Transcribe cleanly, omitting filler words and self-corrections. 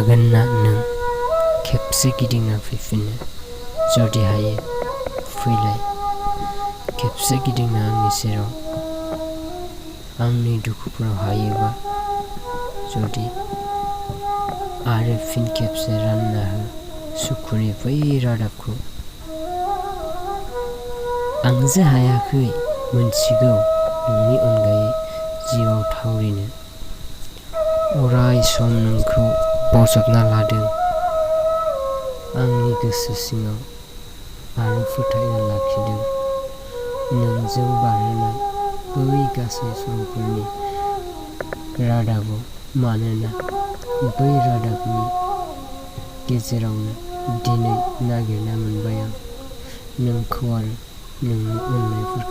हागोन ना नों खेबसे गिदिंना फैफिननो? जुदि हायो फैलाय खेबसे गिदिंना आंनि सेराव, आंनि दुखुफोराव हायोबा जुदि आरो फिन खेबसे रानना हो सुखुनि बै रादाबखौ। आं जे हायाखै मोनथिगौ नोंनि अनगायै जिउआव थावरिनो, अराय सम नोंखौ बजबना लादों आंनि गोसो सिङाव आरो फोथायना लाखिदों नोंजों बारहोनाय बै गासै समफोरनि रादाबाव। मानोना बै रादाबनि गेजेरावनो दिनै नागिरना मोनबाय आं नोंखौ आरो नोंनि अननायफोरखौ।